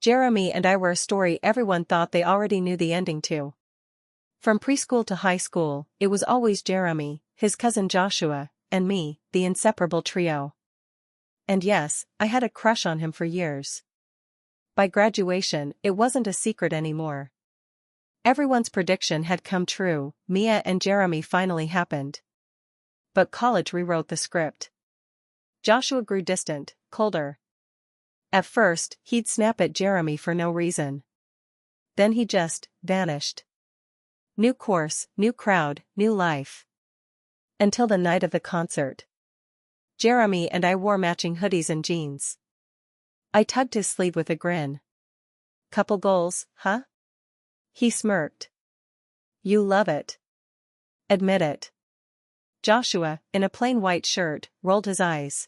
Jeremy and I were a story everyone thought they already knew the ending to. From preschool to high school, it was always Jeremy, his cousin Joshua, and me, the inseparable trio. And yes, I had a crush on him for years. By graduation, it wasn't a secret anymore. Everyone's prediction had come true, Mia and Jeremy finally happened. But college rewrote the script. Joshua grew distant, colder. At first, he'd snap at Jeremy for no reason. Then he just vanished. New course, new crowd, new life. Until the night of the concert. Jeremy and I wore matching hoodies and jeans. I tugged his sleeve with a grin. Couple goals, huh? He smirked. You love it. Admit it. Joshua, in a plain white shirt, rolled his eyes.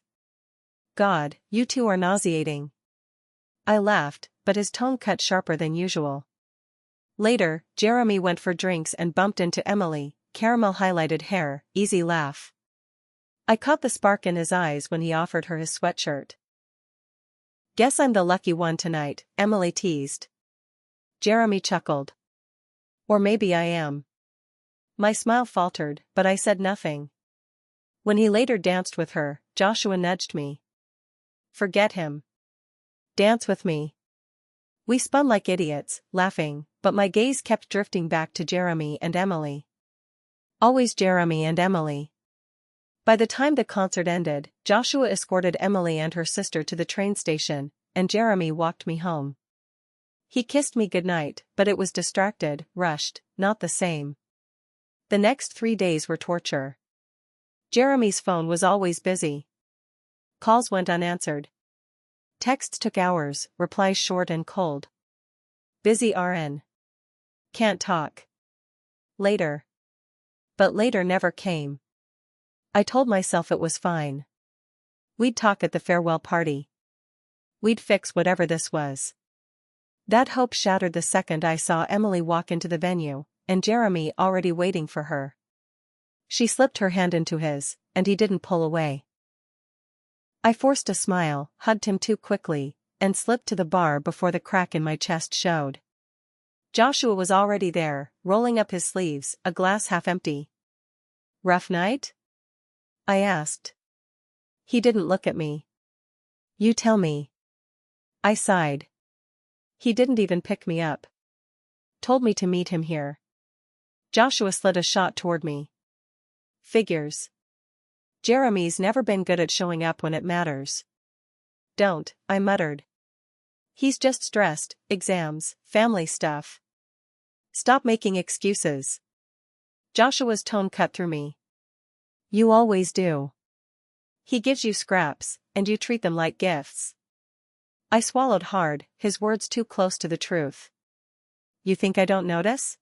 God, you two are nauseating. I laughed, but his tone cut sharper than usual. Later, Jeremy went for drinks and bumped into Emily, caramel-highlighted hair, easy laugh. I caught the spark in his eyes when he offered her his sweatshirt. Guess I'm the lucky one tonight, Emily teased. Jeremy chuckled. Or maybe I am. My smile faltered, but I said nothing. When he later danced with her, Joshua nudged me. Forget him. Dance with me. We spun like idiots, laughing, but my gaze kept drifting back to Jeremy and Emily. Always Jeremy and Emily. By the time the concert ended, Joshua escorted Emily and her sister to the train station, and Jeremy walked me home. He kissed me goodnight, but it was distracted, rushed, not the same. The next 3 days were torture. Jeremy's phone was always busy. Calls went unanswered. Texts took hours, replies short and cold. Busy RN. Can't talk. Later. But later never came. I told myself it was fine. We'd talk at the farewell party. We'd fix whatever this was. That hope shattered the second I saw Emily walk into the venue, and Jeremy already waiting for her. She slipped her hand into his, and he didn't pull away. I forced a smile, hugged him too quickly, and slipped to the bar before the crack in my chest showed. Joshua was already there, rolling up his sleeves, a glass half empty. Rough night? I asked. He didn't look at me. You tell me. I sighed. He didn't even pick me up. Told me to meet him here. Joshua slid a shot toward me. Figures. Jeremy's never been good at showing up when it matters. Don't, I muttered. He's just stressed, exams, family stuff. Stop making excuses. Joshua's tone cut through me. You always do. He gives you scraps, and you treat them like gifts. I swallowed hard, his words too close to the truth. You think I don't notice?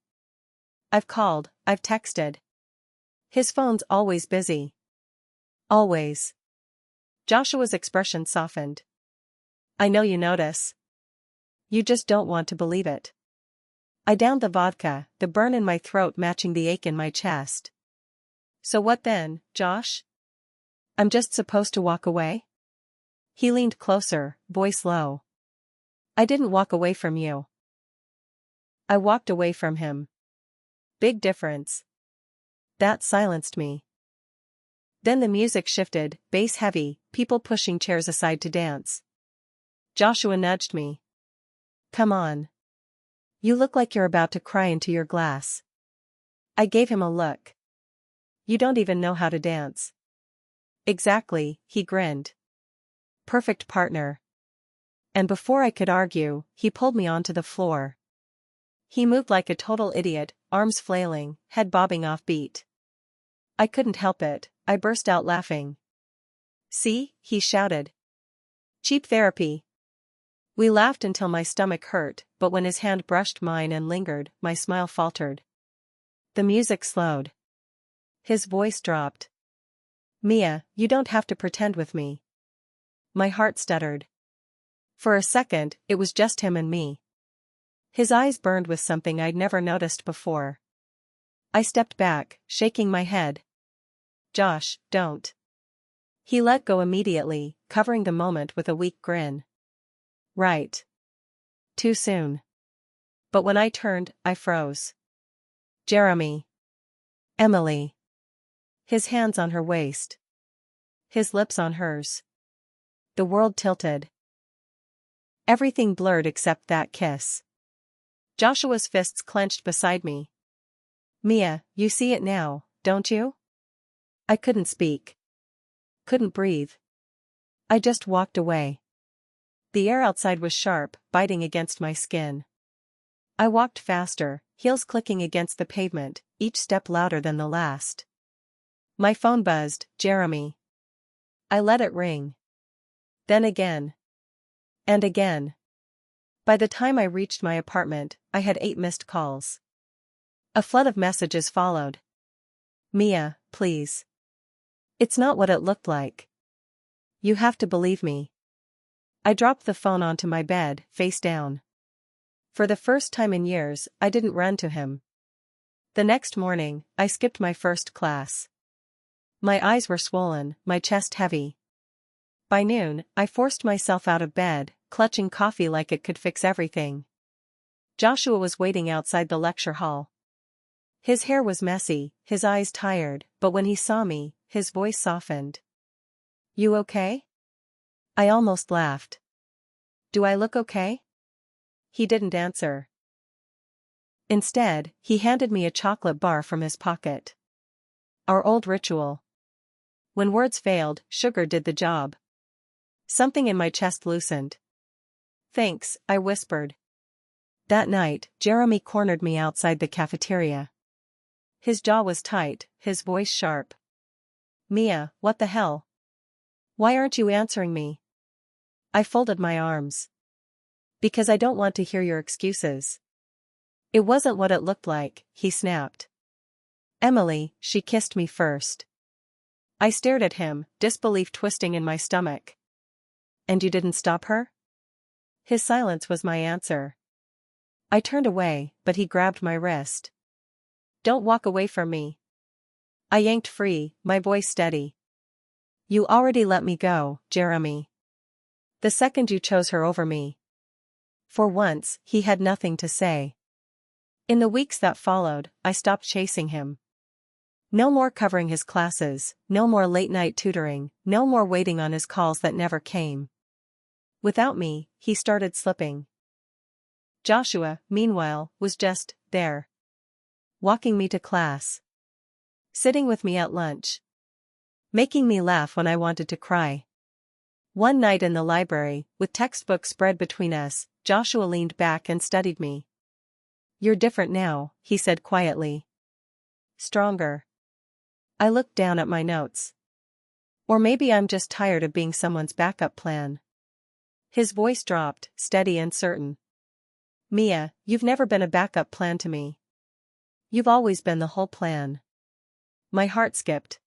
I've called, I've texted. His phone's always busy. Always. Joshua's expression softened. I know you notice. You just don't want to believe it. I downed the vodka, the burn in my throat matching the ache in my chest. So what then, Josh? I'm just supposed to walk away? He leaned closer, voice low. I didn't walk away from you. I walked away from him. Big difference. That silenced me. Then the music shifted, bass heavy, people pushing chairs aside to dance. Joshua nudged me. Come on. You look like you're about to cry into your glass. I gave him a look. You don't even know how to dance. Exactly, he grinned. Perfect partner. And before I could argue, he pulled me onto the floor. He moved like a total idiot, arms flailing, head bobbing off beat. I couldn't help it, I burst out laughing. See, he shouted. Cheap therapy. We laughed until my stomach hurt, but when his hand brushed mine and lingered, my smile faltered. The music slowed. His voice dropped. Mia, you don't have to pretend with me. My heart stuttered. For a second, it was just him and me. His eyes burned with something I'd never noticed before. I stepped back, shaking my head. Josh, don't. He let go immediately, covering the moment with a weak grin. Right. Too soon. But when I turned, I froze. Jeremy. Emily. His hands on her waist. His lips on hers. The world tilted. Everything blurred except that kiss. Joshua's fists clenched beside me. Mia, you see it now, don't you? I couldn't speak. Couldn't breathe. I just walked away. The air outside was sharp, biting against my skin. I walked faster, heels clicking against the pavement, each step louder than the last. My phone buzzed, Jeremy. I let it ring. Then again. And again. By the time I reached my apartment, I had 8 missed calls. A flood of messages followed. Mia, please. It's not what it looked like. You have to believe me. I dropped the phone onto my bed, face down. For the first time in years, I didn't run to him. The next morning, I skipped my first class. My eyes were swollen, my chest heavy. By noon, I forced myself out of bed, clutching coffee like it could fix everything. Joshua was waiting outside the lecture hall. His hair was messy, his eyes tired, but when he saw me, his voice softened. You okay? I almost laughed. Do I look okay? He didn't answer. Instead, he handed me a chocolate bar from his pocket. Our old ritual. When words failed, sugar did the job. Something in my chest loosened. Thanks, I whispered. That night, Jeremy cornered me outside the cafeteria. His jaw was tight, his voice sharp. Mia, what the hell? Why aren't you answering me? I folded my arms. Because I don't want to hear your excuses. It wasn't what it looked like, he snapped. Emily, she kissed me first. I stared at him, disbelief twisting in my stomach. And you didn't stop her? His silence was my answer. I turned away, but he grabbed my wrist. Don't walk away from me. I yanked free, my voice steady. You already let me go, Jeremy. The second you chose her over me. For once, he had nothing to say. In the weeks that followed, I stopped chasing him. No more covering his classes, no more late-night tutoring, no more waiting on his calls that never came. Without me, he started slipping. Joshua, meanwhile, was just there. Walking me to class. Sitting with me at lunch. Making me laugh when I wanted to cry. One night in the library, with textbooks spread between us, Joshua leaned back and studied me. You're different now, he said quietly. Stronger. I looked down at my notes. Or maybe I'm just tired of being someone's backup plan. His voice dropped, steady and certain. Mia, you've never been a backup plan to me. You've always been the whole plan. My heart skipped.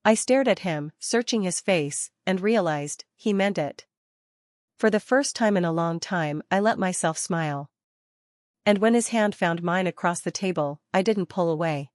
I stared at him, searching his face, and realized he meant it. For the first time in a long time, I let myself smile. And when his hand found mine across the table, I didn't pull away.